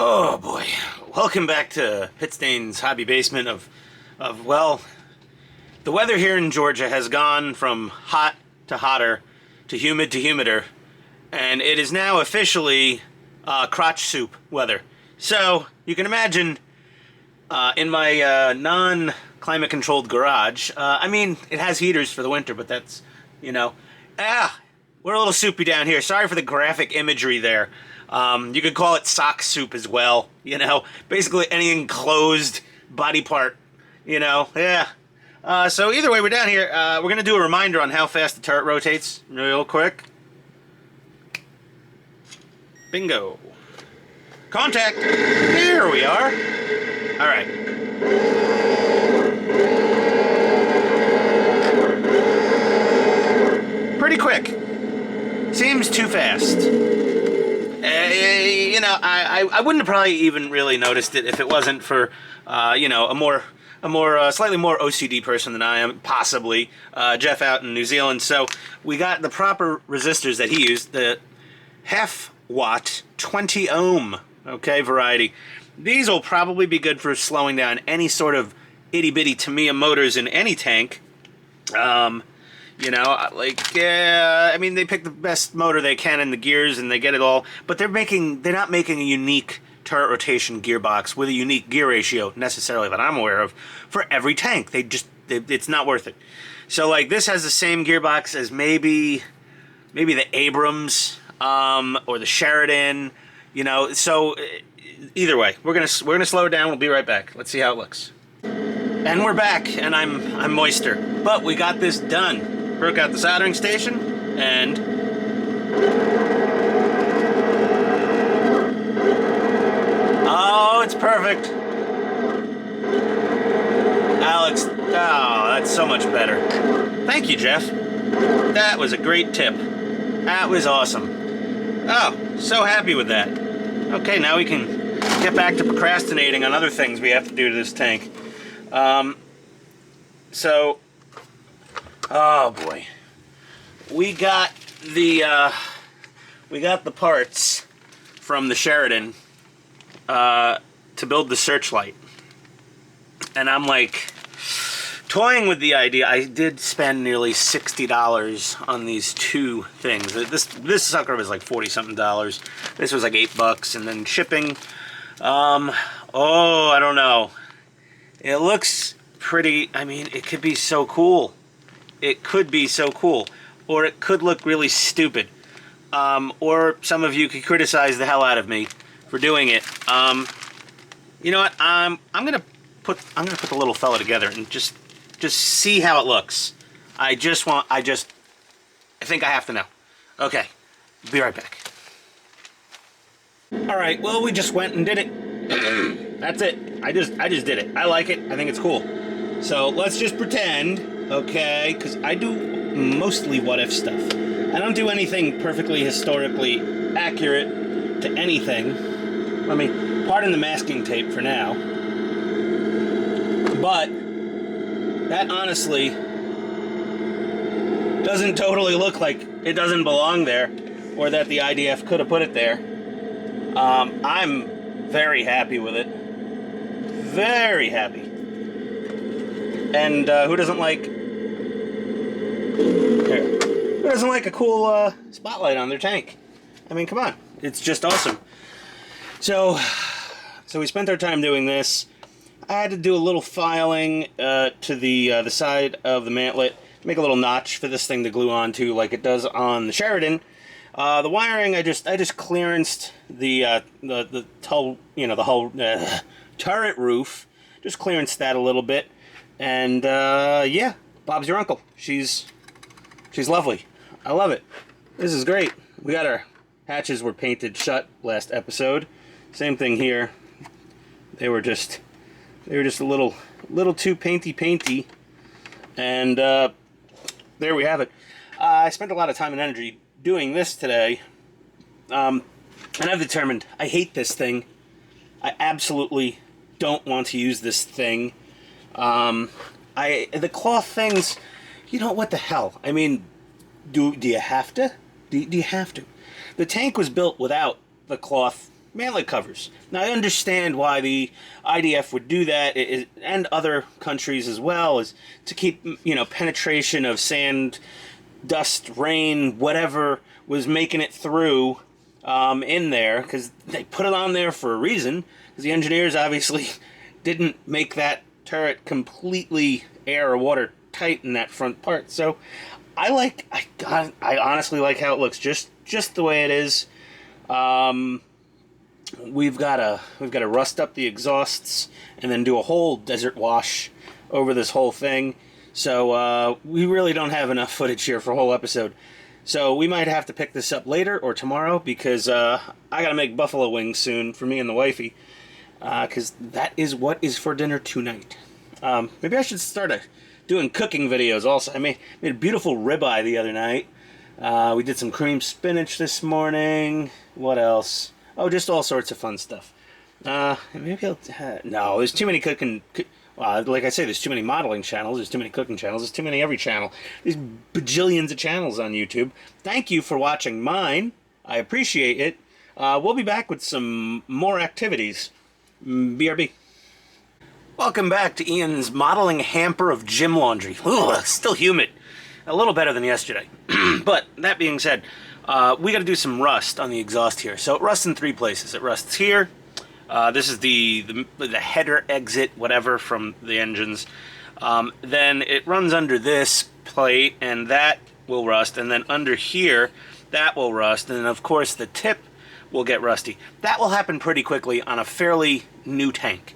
Oh boy. Welcome back to Pitstain's hobby basement well, the weather here in Georgia has gone from hot to hotter to humider, and it is now officially crotch soup weather. So, you can imagine in my non-climate controlled garage, I mean, it has heaters for the winter, but that's, we're a little soupy down here. Sorry for the graphic imagery there. You could call it sock soup as well, basically any enclosed body part, yeah. So either way, we're down here. We're going to do a reminder on how fast the turret rotates real quick. Bingo. Contact. There we are. All right. Pretty quick. Seems too fast. I wouldn't have probably even really noticed it if it wasn't for, a slightly more OCD person than I am, possibly, Jeff out in New Zealand. So we got the proper resistors that he used, the half watt 20 ohm, variety. These will probably be good for slowing down any sort of itty bitty Tamiya motors in any tank. I mean, they pick the best motor they can in the gears and they get it all, but they're not making a unique turret rotation gearbox with a unique gear ratio necessarily that I'm aware of for every tank. It's not worth it. So like this has the same gearbox as maybe the Abrams or the Sheridan, so either way, we're going to slow it down. We'll be right back. Let's see how it looks. And we're back, and I'm moister. But we got this done. Broke out the soldering station, and oh, it's perfect. Alex, oh, that's so much better. Thank you, Jeff. That was a great tip. That was awesome. Oh, so happy with that. Okay, now we can get back to procrastinating on other things we have to do to this tank. Oh boy, we got the parts from the Sheridan to build the searchlight, and I'm like toying with the idea. I did spend nearly $60 on these two things. This sucker was like $40-something. This was like $8, and then shipping. I don't know. It looks pretty. I mean, it could be so cool. It could be so cool. Or it could look really stupid. Or some of you could criticize the hell out of me for doing it. You know what? I'm gonna put the little fella together and just see how it looks. I think I have to know. Okay. Be right back. Alright, well, we just went and did it. That's it. I just did it. I like it. I think it's cool. So let's just pretend, okay, because I do mostly what-if stuff. I don't do anything perfectly historically accurate to anything. I mean, pardon the masking tape for now. But that honestly doesn't totally look like it doesn't belong there, or that the IDF could have put it there. I'm very happy with it. Very happy. And who doesn't like a cool spotlight on their tank? I mean, come on. It's just awesome. So we spent our time doing this. I had to do a little filing to the side of the mantlet, make a little notch for this thing to glue onto like it does on the Sheridan. The wiring, I just clearanced the whole turret roof, just clearanced that a little bit, and yeah, Bob's your uncle. She's lovely. I love it. This is great. We got our hatches were painted shut last episode. Same thing here. They were just a little too painty, and there we have it. I spent a lot of time and energy doing this today, and I've determined I hate this thing. I absolutely don't want to use this thing. The cloth things, what the hell? I mean, do you have to? Do you have to? The tank was built without the cloth mantlet covers. Now, I understand why the IDF would do that, and other countries as well, is to keep, you know, penetration of sand, dust, rain, whatever was making it through in there, because they put it on there for a reason, because the engineers obviously didn't make that turret completely air or water tight in that front part. So I honestly like how it looks, just the way it is. We've got to rust up the exhausts and then do a whole desert wash over this whole thing. So we really don't have enough footage here for a whole episode. So we might have to pick this up later or tomorrow, because I gotta make buffalo wings soon for me and the wifey, because that is what is for dinner tonight. Maybe I should start doing cooking videos also. I made a beautiful ribeye the other night. We did some cream spinach this morning. What else? Oh, just all sorts of fun stuff. Maybe I'll... no, there's too many cooking... like I say, there's too many modeling channels, there's too many cooking channels, there's too many every channel. There's bajillions of channels on YouTube. Thank you for watching mine. I appreciate it. We'll be back with some more activities. BRB. Welcome back to Ian's modeling hamper of gym laundry. Ugh, still humid. A little better than yesterday. But, that being said, we got to do some rust on the exhaust here. So it rusts in 3 places. It rusts here. This is the header exit, whatever, from the engines. Then it runs under this plate, and that will rust. And then under here, that will rust. And then, of course, the tip will get rusty. That will happen pretty quickly on a fairly new tank.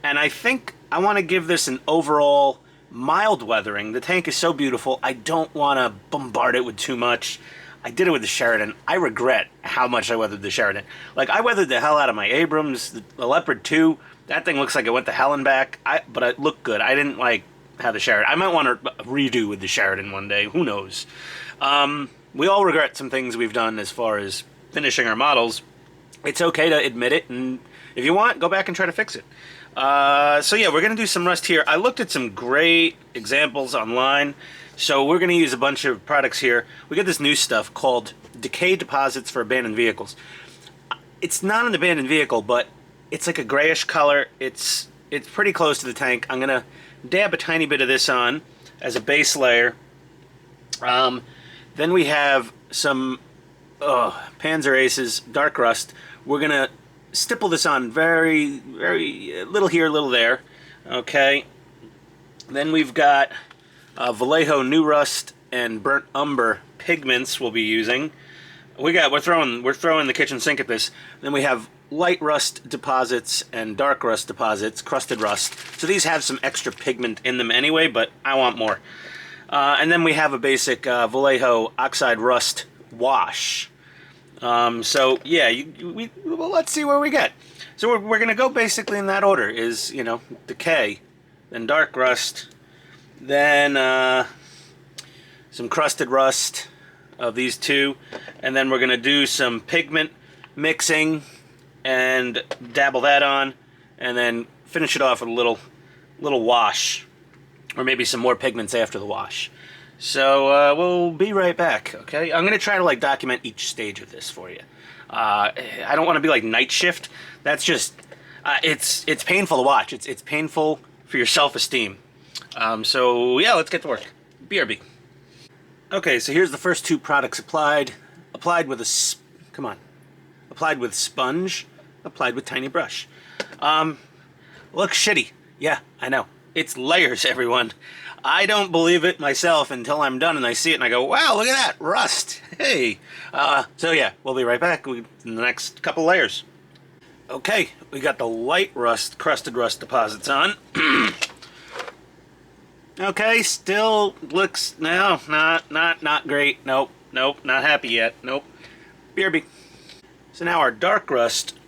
And I think I want to give this an overall mild weathering. The tank is so beautiful, I don't want to bombard it with too much. I did it with the Sheridan. I regret how much I weathered the Sheridan. Like, I weathered the hell out of my Abrams, the Leopard 2. That thing looks like it went to hell and back, but it looked good. I didn't like how the Sheridan... I might want to redo with the Sheridan one day. Who knows? We all regret some things we've done as far as finishing our models. It's okay to admit it, and if you want, go back and try to fix it. So yeah, we're going to do some rust here. I looked at some great examples online, so we're going to use a bunch of products here. We got this new stuff called decay deposits for abandoned vehicles. It's not an abandoned vehicle, but it's like a grayish color. It's pretty close to the tank. I'm going to dab a tiny bit of this on as a base layer. Then we have some Panzer Aces Dark Rust. We're going to stipple this on very, very little here, little there. Okay. Then we've got Vallejo New Rust and Burnt Umber pigments we'll be using. We're throwing the kitchen sink at this. Then we have light rust deposits and dark rust deposits, crusted rust. So these have some extra pigment in them anyway, but I want more. And then we have a basic Vallejo Oxide Rust wash. So yeah, well, let's see where we get. So we're going to go basically in that order. Is, you know, decay, then dark rust, then some crusted rust of these two, and then we're going to do some pigment mixing and dabble that on, and then finish it off with a little wash, or maybe some more pigments after the wash. So we'll be right back, okay? I'm going to try to, like, document each stage of this for you. I don't want to be like night shift. That's just, it's painful to watch. It's painful for your self-esteem. So, yeah, let's get to work. BRB. Okay, so here's the first 2 products applied. Applied with applied with sponge, applied with tiny brush. Looks shitty. Yeah, I know. It's layers, everyone. I don't believe it myself until I'm done and I see it and I go, wow, look at that, rust. Hey. So yeah, we'll be right back in the next couple layers. Okay, we got the light rust, crusted rust deposits on. Okay, still looks, no, not great. Nope, not happy yet. Nope. BRB. So now our dark rust,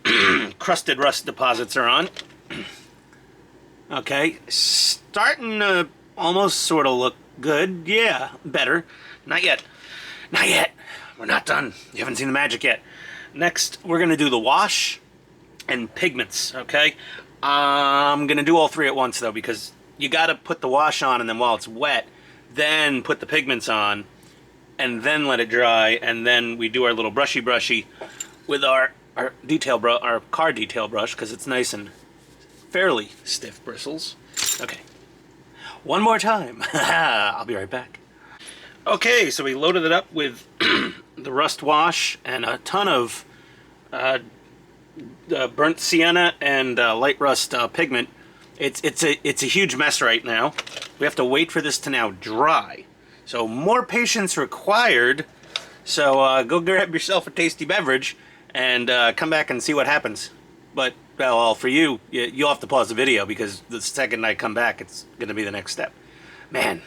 crusted rust deposits are on. Okay, starting to almost sort of look good. Yeah, better. Not yet. Not yet. We're not done. You haven't seen the magic yet. Next, we're going to do the wash and pigments, okay? I'm going to do all 3 at once, though, because you got to put the wash on, and then while it's wet, then put the pigments on, and then let it dry, and then we do our little brushy with our our car detail brush, because it's nice and fairly stiff bristles. Okay, one more time. I'll be right back. Okay, so we loaded it up with the rust wash and a ton of burnt sienna and light rust pigment. It's a huge mess right now. We have to wait for this to now dry. So more patience required. So go grab yourself a tasty beverage and come back and see what happens. But, well, for you, you'll have to pause the video because the second I come back, it's going to be the next step. Man,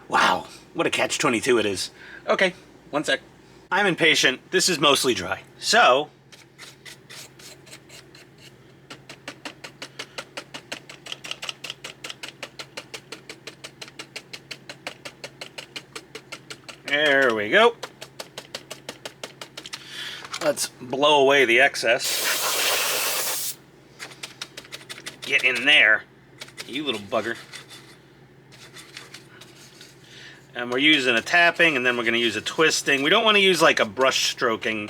wow, what a catch-22 it is. Okay, one sec. I'm impatient. This is mostly dry. So, there we go. Let's blow away the excess. Get in there, you little bugger. And we're using a tapping, and then we're going to use a twisting. We don't want to use like a brush stroking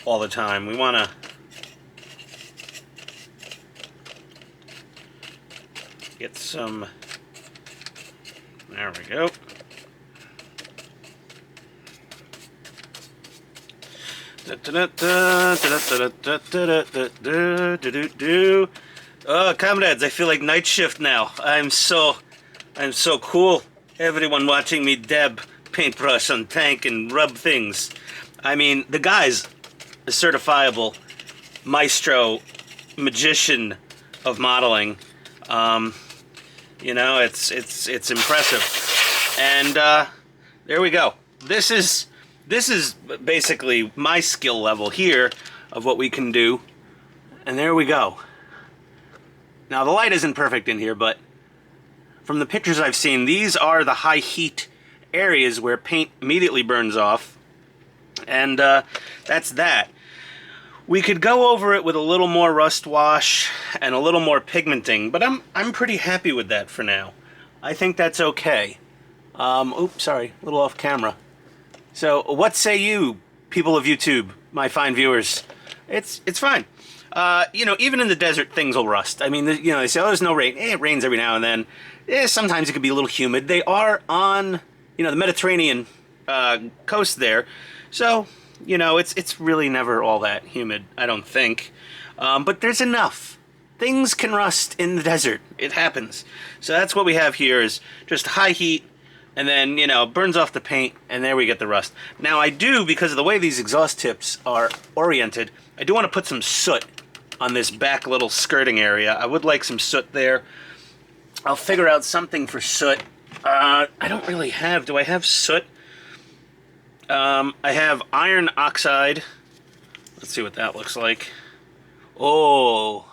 all the time. We want to get some, there we go. Oh, comrades, I feel like night shift now. I'm so cool. Everyone watching me dab paintbrush on tank and rub things. I mean, the guy's a certifiable maestro, magician of modeling. You know, it's impressive. And there we go. This is basically my skill level here of what we can do. And there we go. Now the light isn't perfect in here, but from the pictures I've seen, these are the high heat areas where paint immediately burns off. And that's that. We could go over it with a little more rust wash and a little more pigmenting, but I'm pretty happy with that for now. I think that's okay. Oops, sorry, a little off camera. So, what say you, people of YouTube, my fine viewers? It's fine. You know, even in the desert, things will rust. I mean, you know, they say, oh, there's no rain. It rains every now and then. Sometimes it can be a little humid. They are on, you know, the Mediterranean coast there. So, you know, it's really never all that humid, I don't think. But there's enough. Things can rust in the desert. It happens. So that's what we have here is just high heat. And then, you know, burns off the paint, and there we get the rust. Now, I do, because of the way these exhaust tips are oriented, I do want to put some soot on this back little skirting area. I would like some soot there. I'll figure out something for soot. I don't really have... Do I have soot? I have iron oxide. Let's see what that looks like. Oh.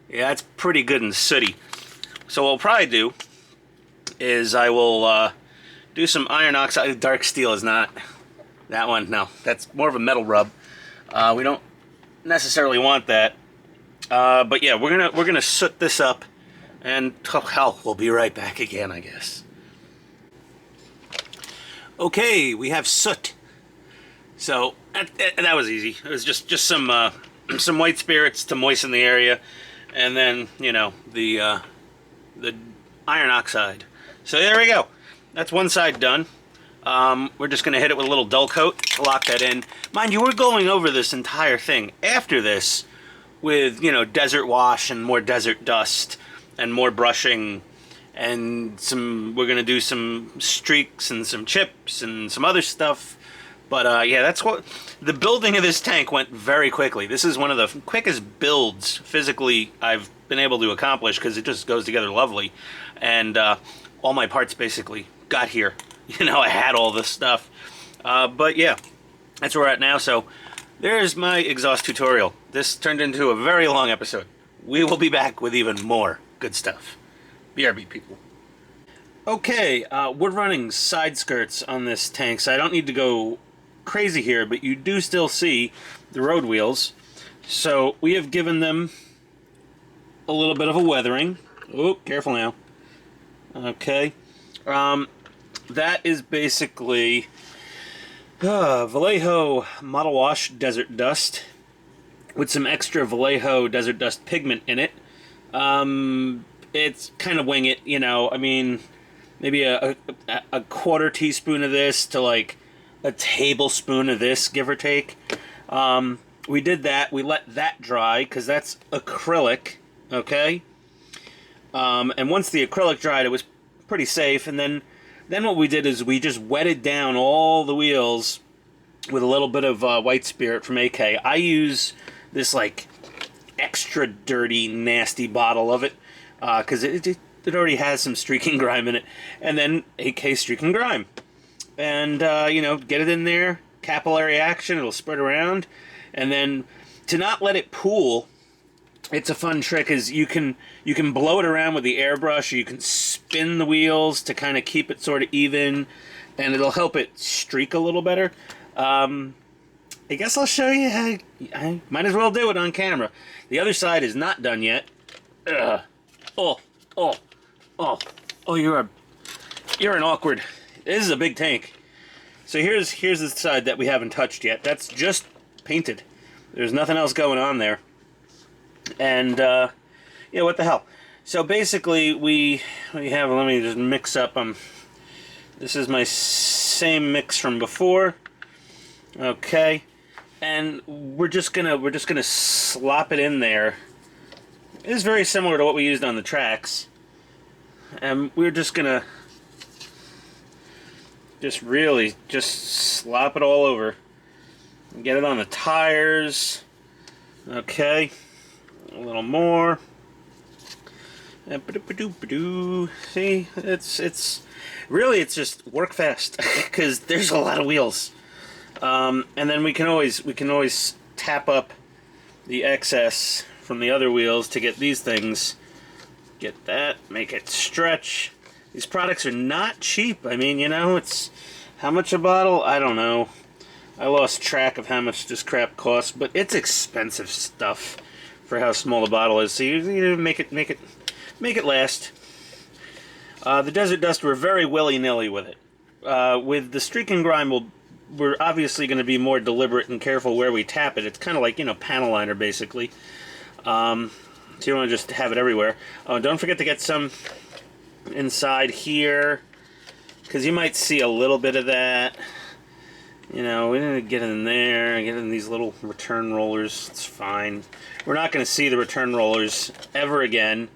Yeah, that's pretty good and sooty. So what I'll probably do is I will do some iron oxide. Dark steel is not that one. No, that's more of a metal rub. We don't necessarily want that. But yeah, we're gonna soot this up, and oh, hell, we'll be right back again, I guess. Okay, we have soot. So that was easy. It was just some white spirits to moisten the area, and then, you know, the iron oxide. So there we go. That's one side done. We're just going to hit it with a little dull coat, lock that in. Mind you, we're going over this entire thing after this with, you know, desert wash and more desert dust and more brushing and we're going to do some streaks and some chips and some other stuff. But yeah, that's what, the building of this tank went very quickly. This is one of the quickest builds physically I've been able to accomplish because it just goes together lovely. And all my parts basically got here. You know, I had all this stuff. But yeah, that's where we're at now. So there's my exhaust tutorial. This turned into a very long episode. We will be back with even more good stuff. BRB, people. Okay, we're running side skirts on this tank, so I don't need to go crazy here, but you do still see the road wheels. So we have given them a little bit of a weathering. Oh, careful now. Okay. That is basically Vallejo Model Wash Desert Dust. with some extra Vallejo Desert Dust pigment in it. It's kind of wing it, you know. I mean, maybe a quarter teaspoon of this to like a tablespoon of this, give or take. We did that. We let that dry because that's acrylic, okay? And once the acrylic dried, it was pretty safe. And then what we did is we just wetted down all the wheels with a little bit of white spirit from AK. I use this like extra dirty, nasty bottle of it because it already has some streaking grime in it. And then AK streaking grime. And, you know, get it in there, capillary action, it'll spread around. And then to not let it pool, it's a fun trick is you can blow it around with the airbrush, or you can spin the wheels to kind of keep it sort of even, and it'll help it streak a little better. I guess I'll show you how. I might as well do it on camera. The other side is not done yet. Ugh. Oh, you're an awkward. This is a big tank. So here's the side that we haven't touched yet. That's just painted. There's nothing else going on there. And yeah, what the hell? So basically, we have. Let me just mix up. This is my same mix from before. Okay, and we're just gonna slop it in there. It is very similar to what we used on the tracks, and we're just gonna really slop it all over. Get it on the tires. Okay, a little more. See, it's really just work fast because there's a lot of wheels. And then we can always tap up the excess from the other wheels to get these things. Get that, make it stretch. These products are not cheap. I mean, you know, it's how much a bottle? I don't know. I lost track of how much this crap costs, but it's expensive stuff for how small the bottle is. So you make it last. The Desert Dust, we're very willy-nilly with it. With the streak and grime, we're obviously going to be more deliberate and careful where we tap it. It's kind of like, you know, panel liner, basically. So you want to just have it everywhere. Oh, don't forget to get some inside here, because you might see a little bit of that. You know, we need to get in there, get in these little return rollers. It's fine. We're not going to see the return rollers ever again.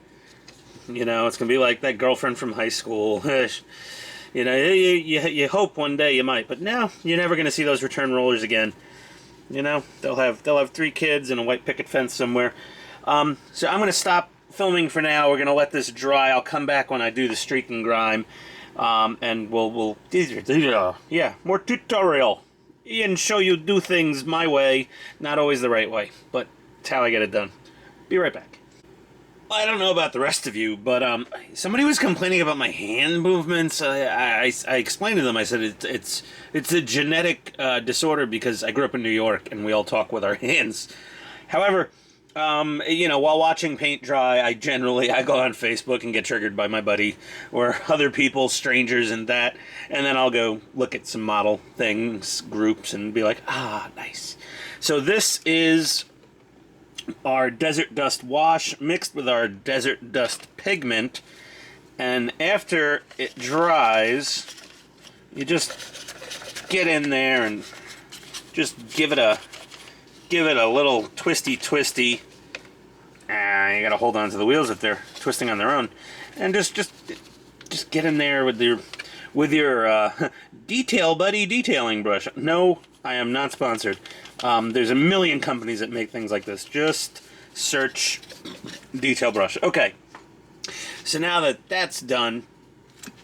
You know, it's going to be like that girlfriend from high school. You know, you hope one day you might, but no, you're never going to see those return rollers again. You know, they'll have 3 kids and a white picket fence somewhere. So I'm going to stop filming for now. We're going to let this dry. I'll come back when I do the streak and grime, and we'll yeah, more tutorial and show you do things my way, not always the right way, but it's how I get it done. Be right back. I don't know about the rest of you, but somebody was complaining about my hand movements. I explained to them. I said it's a genetic disorder because I grew up in New York and we all talk with our hands. However, you know, while watching paint dry, I go on Facebook and get triggered by my buddy or other people, strangers, and that, and then I'll go look at some model things, groups, and be like, ah, nice. So this is our Desert Dust wash mixed with our Desert Dust pigment, and after it dries, you just get in there and just give it a little twisty. You gotta hold on to the wheels if they're twisting on their own, and just get in there with your Detail Buddy detailing brush. No, I am not sponsored. There's a million companies that make things like this. Just search detail brush. Okay. So now that that's done,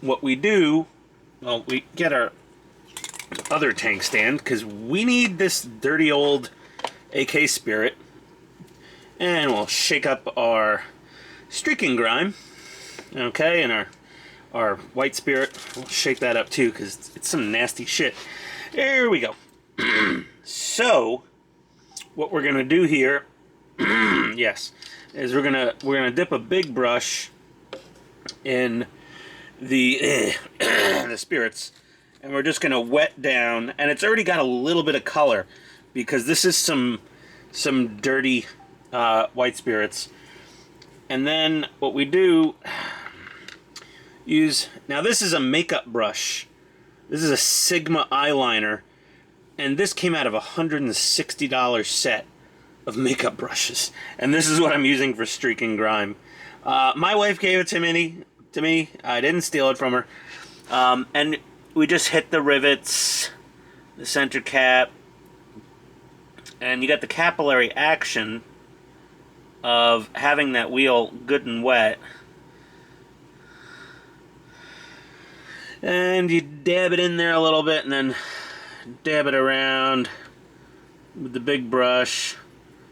what we do, well, we get our other tank stand, because we need this dirty old AK Spirit, and we'll shake up our streaking grime, okay, and our white spirit. We'll shake that up too, because it's some nasty shit. There we go. So, what we're gonna do here, yes, is we're gonna dip a big brush in the the spirits, and we're just gonna wet down. And it's already got a little bit of color because this is some some dirty white spirits. And then what we do, now this is a makeup brush. This is a Sigma eyeliner, and this came out of a $160 set of makeup brushes. And this is what I'm using for streaking grime. My wife gave it to me. I didn't steal it from her. And we just hit the rivets, the center cap, and you got the capillary action of having that wheel good and wet. And you dab it in there a little bit and then dab it around with the big brush,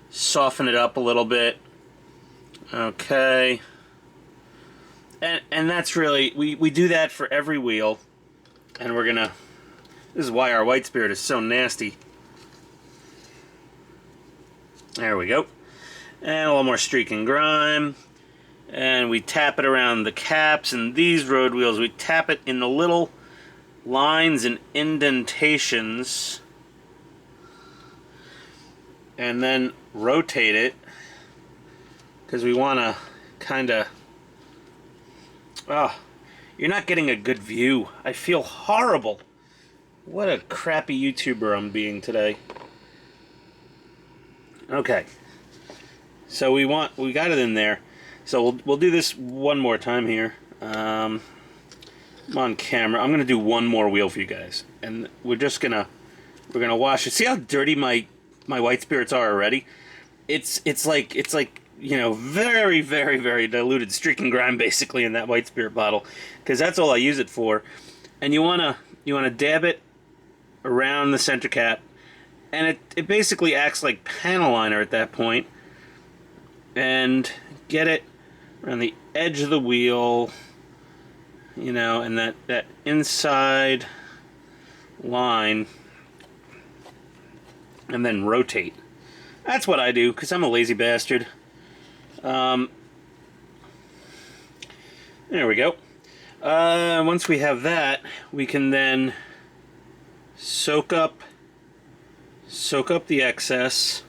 soften it up a little bit. Okay. And that's really, we do that for every wheel. And we're gonna, this is why our white spirit is so nasty. There we go. And a little more streaking grime. And we tap it around the caps, and these road wheels, we tap it in the little lines and indentations. And then rotate it, because we want to kind of, you're not getting a good view. I feel horrible. What a crappy YouTuber I'm being today. Okay. So we got it in there. So we'll do this one more time here. I'm on camera. I'm gonna do one more wheel for you guys, and we're gonna wash it. See how dirty my white spirits are already? It's like you know, very, very, very diluted streaking grime basically in that white spirit bottle, because that's all I use it for. And you wanna dab it around the center cap, and it basically acts like panel liner at that point. And get it around the edge of the wheel, you know, and that inside line, and then rotate. That's what I do, because I'm a lazy bastard. There we go. Once we have that, we can then soak up the excess.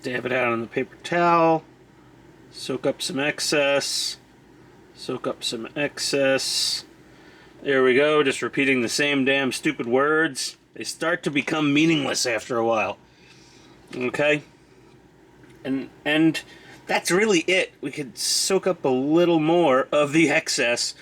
Dab it out on the paper towel, soak up some excess, There we go, just repeating the same damn stupid words. They start to become meaningless after a while. Okay? And that's really it. We could soak up a little more of the excess.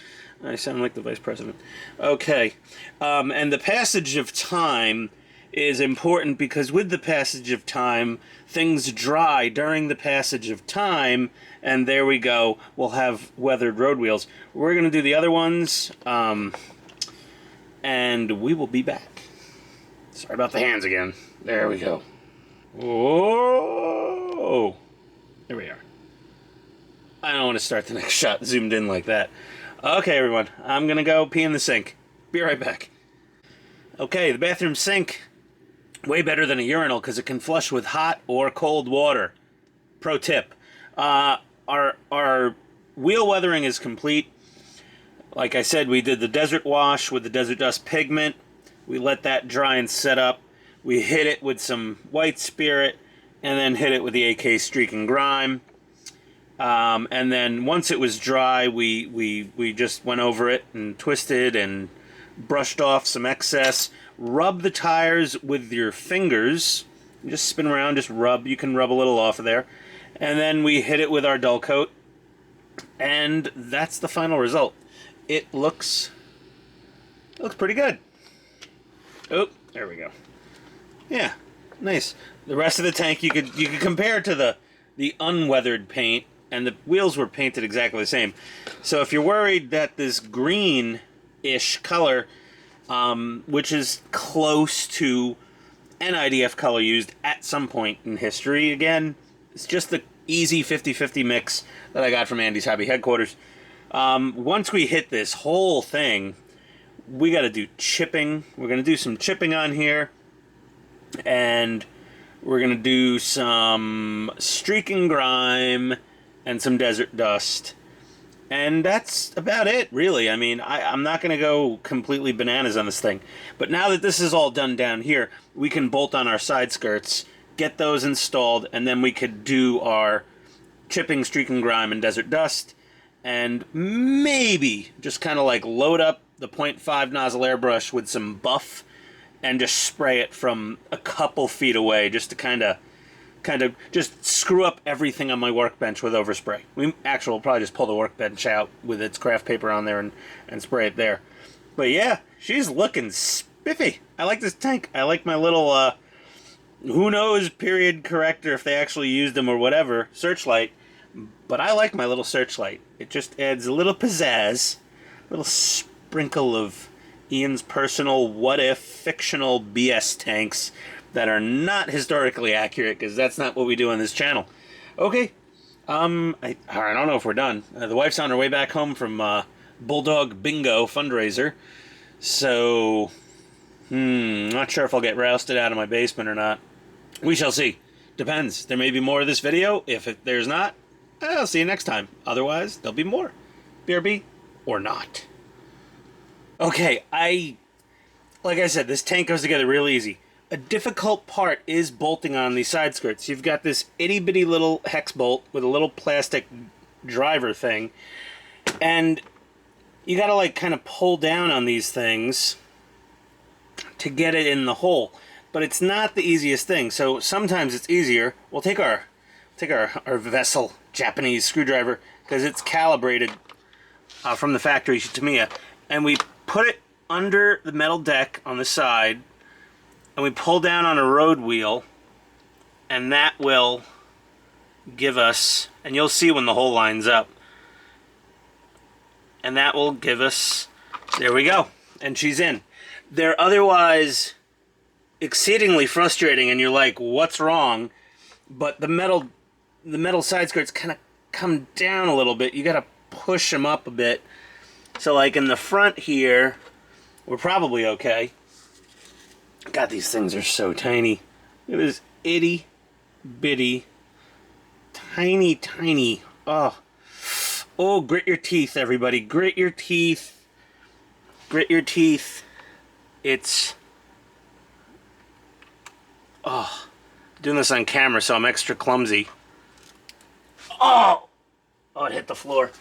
I sound like the vice president. Okay. And the passage of time is important, because with the passage of time, things dry during the passage of time, and there we go, we'll have weathered road wheels. We're going to do the other ones, and we will be back. Sorry about the hands again. There we go. Whoa! There we are. I don't want to start the next shot zoomed in like that. Okay, everyone, I'm going to go pee in the sink. Be right back. Okay, the bathroom sink. Way better than a urinal, because it can flush with hot or cold water. Pro tip. Our wheel weathering is complete. Like I said, we did the desert wash with the desert dust pigment. We let that dry and set up. We hit it with some white spirit, and then hit it with the AK streaking grime. And then once it was dry, we just went over it and twisted and brushed off some excess. Rub the tires with your fingers. Just spin around, just rub. You can rub a little off of there. And then we hit it with our dull coat. And that's the final result. It looks pretty good. Oh, there we go. Yeah, nice. The rest of the tank you could compare to the unweathered paint, and the wheels were painted exactly the same. So if you're worried that this green-ish color, which is close to an IDF color used at some point in history, again, it's just the easy 50-50 mix that I got from Andy's Hobby Headquarters. Once we hit this whole thing, we got to do chipping. We're going to do some chipping on here, and we're going to do some streaking grime and some desert dust. And that's about it, really. I mean, I'm not going to go completely bananas on this thing. But now that this is all done down here, we can bolt on our side skirts, get those installed, and then we could do our chipping, streaking grime, and desert dust. And maybe just kind of like load up the .5 nozzle airbrush with some buff and just spray it from a couple feet away just to kind of just screw up everything on my workbench with overspray. We actually will probably just pull the workbench out with its craft paper on there and spray it there. But yeah, she's looking spiffy. I like this tank. I like my little, who knows, period corrector if they actually used them or whatever, searchlight. But I like my little searchlight. It just adds a little pizzazz, a little sprinkle of Ian's personal what-if fictional BS tanks that are not historically accurate, because that's not what we do on this channel. Okay, I don't know if we're done. The wife's on her way back home from Bulldog Bingo fundraiser, so not sure if I'll get rousted out of my basement or not. We shall see. Depends. There may be more of this video. If there's not, I'll see you next time. Otherwise, there'll be more. BRB or not. Okay, like I said, this tank goes together real easy. A difficult part is bolting on these side skirts. You've got this itty-bitty little hex bolt with a little plastic driver thing, and you gotta like kind of pull down on these things to get it in the hole. But it's not the easiest thing, so sometimes it's easier. We'll take our vessel Japanese screwdriver, because it's calibrated from the factory Tamiya, and we put it under the metal deck on the side, and we pull down on a road wheel, and that will give us, and you'll see when the hole lines up, and that will give us, there we go, and she's in. They're otherwise exceedingly frustrating, and you're like, what's wrong? But the metal side skirts kind of come down a little bit. You gotta push them up a bit. So like in the front here, we're probably okay. God, these things are so tiny. It is itty bitty, tiny. Oh, grit your teeth, everybody. Grit your teeth. Grit your teeth. It's, doing this on camera, so I'm extra clumsy. Oh, it hit the floor.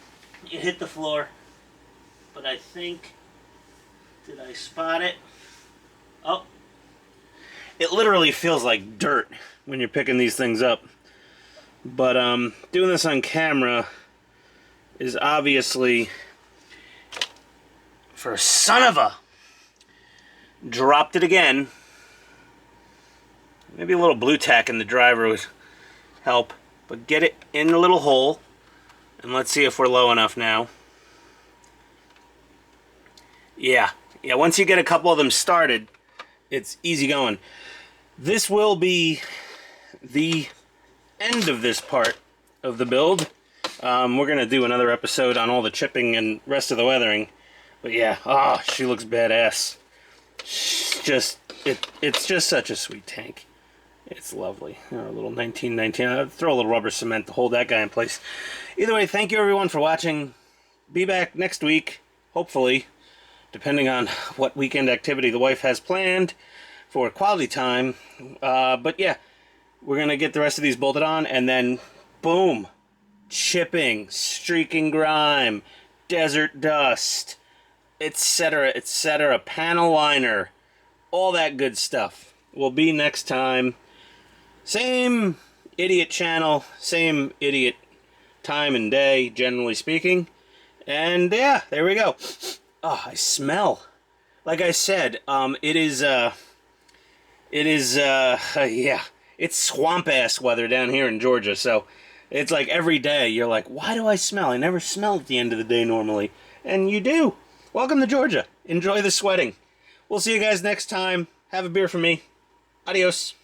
It hit the floor. But I think, did I spot it? Oh, it literally feels like dirt when you're picking these things up. But doing this on camera is obviously, for son of a, dropped it again. Maybe a little blue tack in the driver would help. But get it in the little hole, and let's see if we're low enough now. Yeah, once you get a couple of them started, it's easy going. This will be the end of this part of the build. We're going to do another episode on all the chipping and rest of the weathering. But yeah, she looks badass. It's just such a sweet tank. It's lovely. A little 1919. I'll throw a little rubber cement to hold that guy in place. Either way, thank you everyone for watching. Be back next week, hopefully, depending on what weekend activity the wife has planned for quality time. But yeah, we're going to get the rest of these bolted on, and then boom, chipping, streaking grime, desert dust, etc., etc., panel liner, all that good stuff will be next time. Same idiot channel, same idiot time and day, generally speaking. And yeah, there we go. Oh, I smell. Like I said, it's swamp-ass weather down here in Georgia, so it's like every day you're like, why do I smell? I never smell at the end of the day normally. And you do. Welcome to Georgia. Enjoy the sweating. We'll see you guys next time. Have a beer for me. Adios.